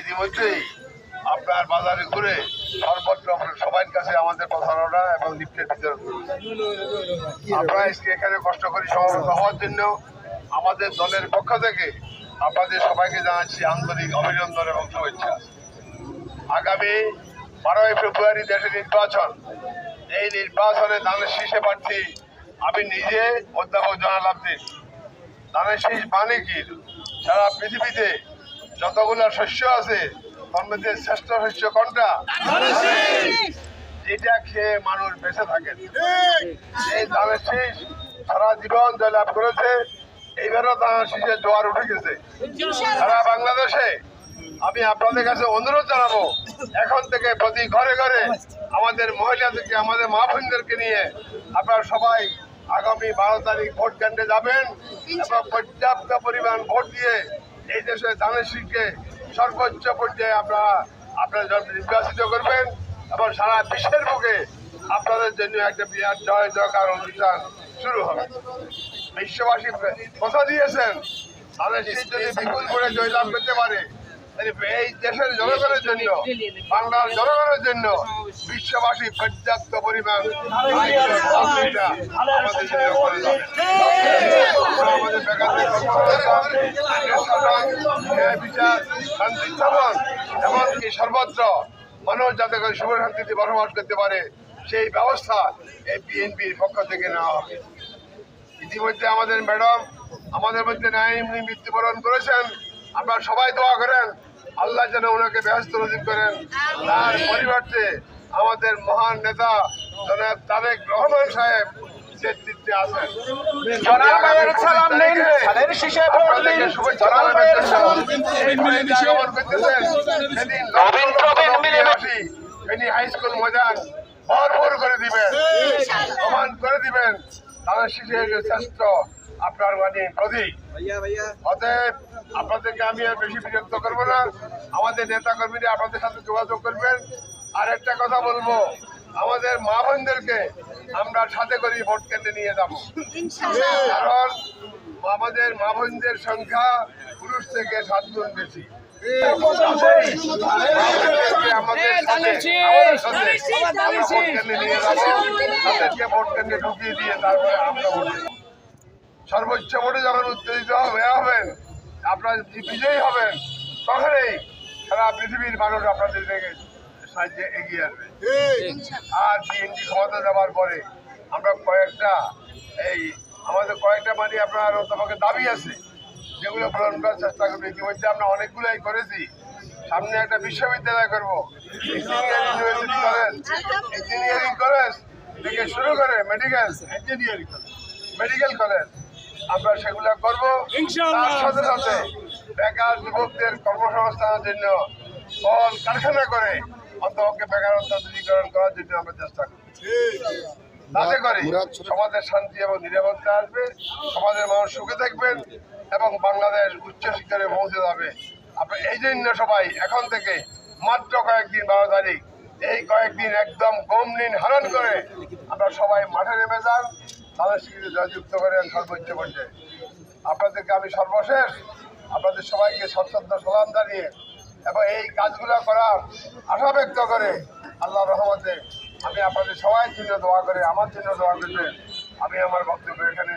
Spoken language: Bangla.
ইতিমধ্যেই আপনার বাজারে ঘুরে সর্বত্র সবার কাছে আমাদের প্রচারণা এবং লিফলেট বিতরণ করছি। আমরা এখানে কষ্ট করি সমবেত হওয়ার জন্য আমাদের দলের পক্ষ থেকে আপনাদের সবাইকে জানাচ্ছি আন্তরিক অভিনন্দন এবং শুভেচ্ছা। আগামী 12ই ফেব্রুয়ারি দেশে নির্বাচন। এই নির্বাচনে ধানের শীষে প্রার্থী আমি নিজে অধ্যাপক জয়নাল আবদীন। ধানের শীষ মানে কি? সারা পৃথিবীতে যতগুলো শস্য আছে তার মধ্যে শ্রেষ্ঠ শস্য কোনটা? যেটা খেয়ে মানুষ বেঁচে থাকেন। এই ধানের শীষ সারা জীবন জয়লাভ করেছে। এইবারও ধানের শীষের জোয়ার উঠে গেছে সারা বাংলাদেশে। আমি আপনাদের কাছে অনুরোধ জানাবো, এখন থেকে প্রতি ঘরে ঘরে আমাদের মহিলাদেরকে, আমাদের মা বোনদেরকে নিয়ে আপনারা সবাই আগামী 12 তারিখ ভোট কেন্দ্রে যাবেন এবং পর্যাপ্ত পরিমাণ ভোট দিয়ে এই দেশে ধানের শীষকে সর্বোচ্চ পর্যায়ে আপনারা নির্বাচিত করবেন এবং সারা বিশ্বের বুকে আপনাদের জন্য একটা বিরাট জয় জয়কার অনুষ্ঠান শুরু হবে। বিশ্ববাসী কথা দিয়েছেন, ধানের শীষ যদি বিপুল করে জয়লাভ করতে পারে এই দেশের জনগণের জন্য, বাংলার জনগণের জন্য বিশ্ববাসী পর্যাপ্ত পরিমাণ শান্তি স্থাপন এমনকি সর্বত্র মানুষ যাতে করে সুখ শান্তিতে বসবাস করতে পারে সেই ব্যবস্থা এই বিএনপির পক্ষ থেকে নেওয়া হবে। ইতিমধ্যে আমাদের ম্যাডাম আমাদের মধ্যে নাই মৃত্যুবরণ করেছেন। আপনারা সবাই দোয়া করেন আল্লাহ যেন ওনাকে ব্যস্ত নজিব করেন। তার পরিবর্তে আমাদের মহান নেতা জনাব তারেক রহমান সাহেব নেতৃত্বে আছেন। হাই স্কুল ময়দান ভরপুর করে দিবেন, প্রমাণ করে দিবেন তাদের শিশের শ্রেষ্ঠ আপনার প্রতীক। অতএব আপনাদেরকে আমি আর বেশি বিরক্ত করবো না। আমাদের নেতা কর্মীরা আপনাদের সাথে যোগাযোগ করবেন। আর একটা কথা বলবো, আমাদের মা বোনদেরকে আমরা সাথে করে ভোট কেন্দ্রে নিয়ে যাব, কারণ আমাদের মা বোনদের সংখ্যা পুরুষ থেকে 7 গুণ বেশি। ভোট কেন্দ্রে ঢুকিয়ে দিয়ে তারপরে আমরা ভোট সর্বোচ্চ ভোটে যখন উত্তেজিত হবেন, আপনারা বিজয়ী হবেন, তখনই সারা পৃথিবীর মানুষ আপনাদের সাহায্যে এগিয়ে আসবে। আর বিএনপি ক্ষমতা দেওয়ার পরে আমরা আমাদের কয়েকটা আপনার তোমাকে দাবি আছে, যেগুলো পূরণ করার চেষ্টা করবো। ইতিমধ্যে আমরা অনেকগুলোই করেছি। সামনে একটা বিশ্ববিদ্যালয় করবো, ইঞ্জিনিয়ারিং কলেজ থেকে শুরু করে মেডিকেল কলেজ আমরা সেগুলো করবো। তার সাথে সাথে বেকার যুবকদের কর্মসংস্থানের জন্য কল কারখানা করে অন্তপক্ষে বেকারত্ব দূরীকরণ করার জন্য আমরা চেষ্টা করছি। তাতে করে সমাজের শান্তি এবং নিরাপত্তা আসবে, সমাজের মানুষ সুখে থাকবেন এবং বাংলাদেশ উচ্চ শিখরে পৌঁছে যাবে। আপনার এই জন্য সবাই এখন থেকে মাত্র কয়েকদিন 12 তারিখ এই কয়েকদিন একদম গম নিন হারান করে আমরা সবাই মাঠে নেমে যান, তাদের শিক্ষিত জয়যুক্ত করেন সর্বোচ্চ পর্যায়ে। আপনাদেরকে আমি সর্বশেষ আপনাদের সবাইকে সশ্রদ্ধ সালাম জানিয়ে এবং এই কাজগুলো করার আশা ব্যক্ত করে আল্লাহর রহমতে আমি আপনাদের সবাই জন্য দোয়া করে আমার জন্য দোয়া করবেন। আমি আমার বক্তব্য এখানে